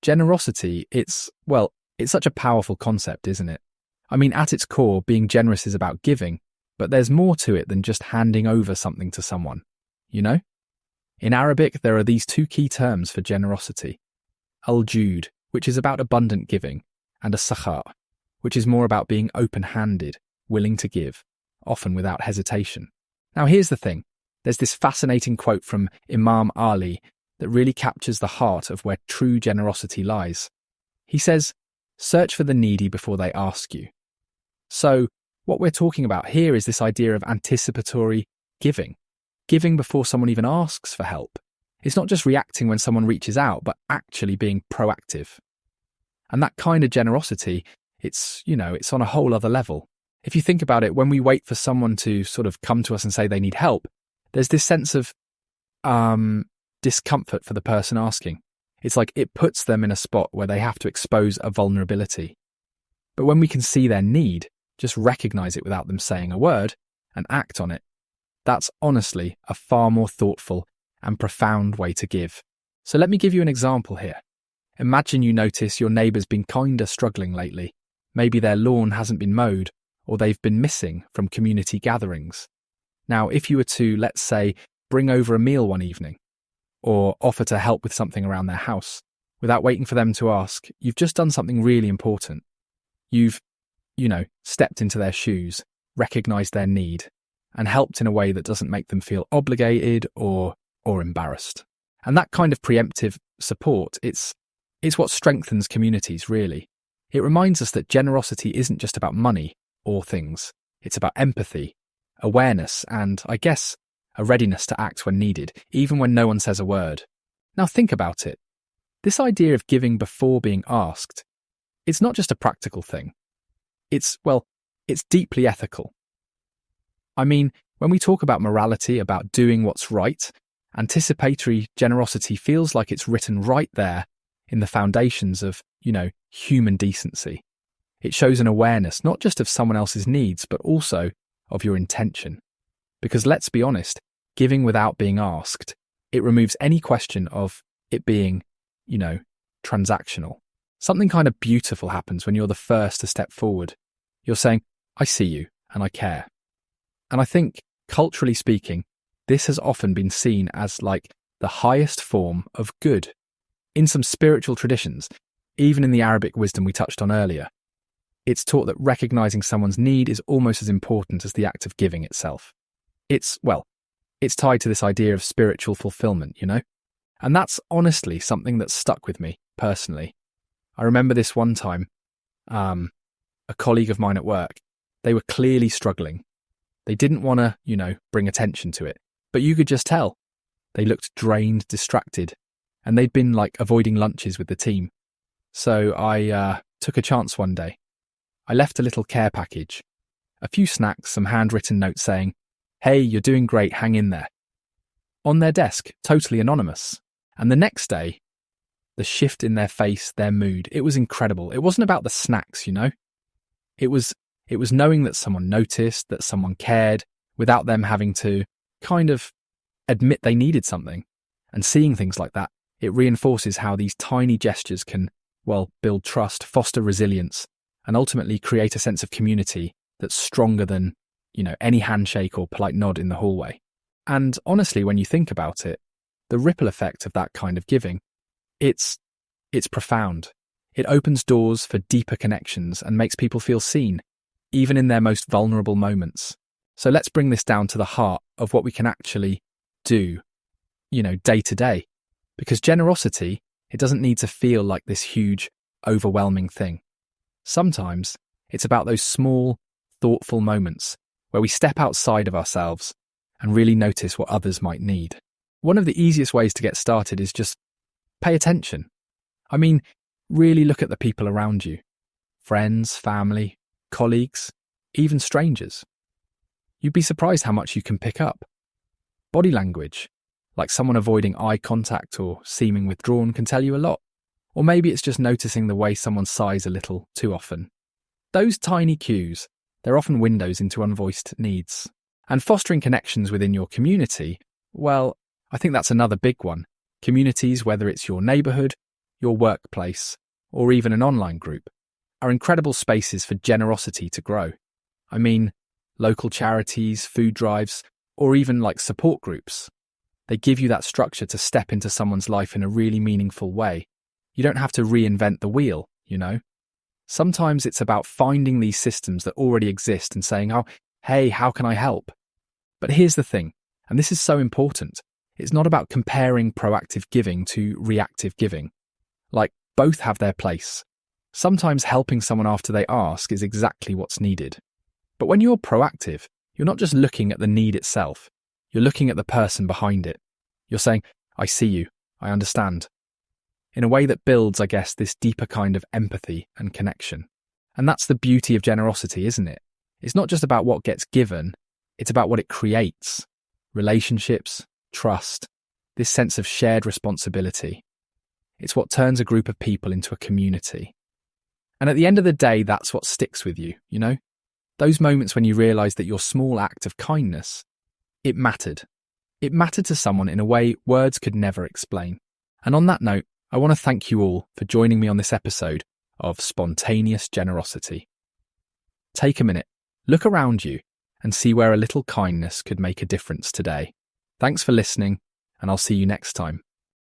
Generosity, it's such a powerful concept, isn't it? I mean, at its core, being generous is about giving, but there's more to it than just handing over something to someone, you know? In Arabic, there are these two key terms for generosity. Al-Jud, which is about abundant giving, and a sakha, which is more about being open-handed, willing to give, often without hesitation. Now here's the thing. There's this fascinating quote from Imam Ali that really captures the heart of where true generosity lies. He says, "Search for the needy before they ask you." So, what we're talking about here is this idea of anticipatory giving. Giving before someone even asks for help. It's not just reacting when someone reaches out, but actually being proactive. And that kind of generosity, it's on a whole other level. If you think about it, when we wait for someone to sort of come to us and say they need help, there's this sense of discomfort for the person asking. It's like it puts them in a spot where they have to expose a vulnerability. But when we can see their need, just recognize it without them saying a word, and act on it, that's honestly a far more thoughtful and profound way to give. So let me give you an example here. Imagine you notice your neighbour's been kinda struggling lately. Maybe their lawn hasn't been mowed, or they've been missing from community gatherings. Now, if you were to, let's say, bring over a meal one evening, or offer to help with something around their house, without waiting for them to ask, you've just done something really important. You've, stepped into their shoes, recognised their need, and helped in a way that doesn't make them feel obligated or embarrassed. And that kind of preemptive support, it's what strengthens communities, really. It reminds us that generosity isn't just about money or things. It's about empathy, awareness, and, I guess, a readiness to act when needed, even when no one says a word. Now think about it. This idea of giving before being asked, it's not just a practical thing. It's deeply ethical. I mean, when we talk about morality, about doing what's right, anticipatory generosity feels like it's written right there in the foundations of, human decency. It shows an awareness not just of someone else's needs, but also of your intention. Because let's be honest, giving without being asked, it removes any question of it being, transactional. Something kind of beautiful happens when you're the first to step forward. You're saying, I see you and I care. And I think, culturally speaking, this has often been seen as like the highest form of good. In some spiritual traditions, even in the Arabic wisdom we touched on earlier, it's taught that recognizing someone's need is almost as important as the act of giving itself. It's tied to this idea of spiritual fulfillment, And that's honestly something that's stuck with me, personally. I remember this one time, a colleague of mine at work, they were clearly struggling. They didn't want to, bring attention to it, but you could just tell. They looked drained, distracted, and they'd been avoiding lunches with the team. So I took a chance one day. I left a little care package, a few snacks, some handwritten notes saying, "Hey, you're doing great, hang in there," on their desk, totally anonymous. And the next day, the shift in their face, their mood, it was incredible. It wasn't about the snacks, It was knowing that someone noticed, that someone cared, without them having to kind of admit they needed something. And seeing things like that, it reinforces how these tiny gestures can, build trust, foster resilience, and ultimately create a sense of community that's stronger than, any handshake or polite nod in the hallway. And honestly, when you think about it, the ripple effect of that kind of giving, it's profound. It opens doors for deeper connections and makes people feel seen, even in their most vulnerable moments. So let's bring this down to the heart of what we can actually do, day to day. Because generosity, it doesn't need to feel like this huge, overwhelming thing. Sometimes it's about those small, thoughtful moments where we step outside of ourselves and really notice what others might need. One of the easiest ways to get started is just pay attention. I mean, really look at the people around you. Friends, family, colleagues, even strangers. You'd be surprised how much you can pick up. Body language, like someone avoiding eye contact or seeming withdrawn, can tell you a lot. Or maybe it's just noticing the way someone sighs a little too often. Those tiny cues, they're often windows into unvoiced needs. And fostering connections within your community, I think that's another big one. Communities, whether it's your neighbourhood, your workplace, or even an online group, are incredible spaces for generosity to grow. I mean, local charities, food drives, or even like support groups. They give you that structure to step into someone's life in a really meaningful way. You don't have to reinvent the wheel, you know? Sometimes it's about finding these systems that already exist and saying, oh, hey, how can I help? But here's the thing, and this is so important. It's not about comparing proactive giving to reactive giving. Like, both have their place. Sometimes helping someone after they ask is exactly what's needed. But when you're proactive, you're not just looking at the need itself. You're looking at the person behind it. You're saying, I see you, I understand. In a way that builds, I guess, this deeper kind of empathy and connection. And that's the beauty of generosity, isn't it? It's not just about what gets given, it's about what it creates. Relationships, trust, this sense of shared responsibility. It's what turns a group of people into a community. And at the end of the day, that's what sticks with you, you know? Those moments when you realise that your small act of kindness, it mattered. It mattered to someone in a way words could never explain. And on that note, I want to thank you all for joining me on this episode of Spontaneous Generosity. Take a minute, look around you, and see where a little kindness could make a difference today. Thanks for listening, and I'll see you next time.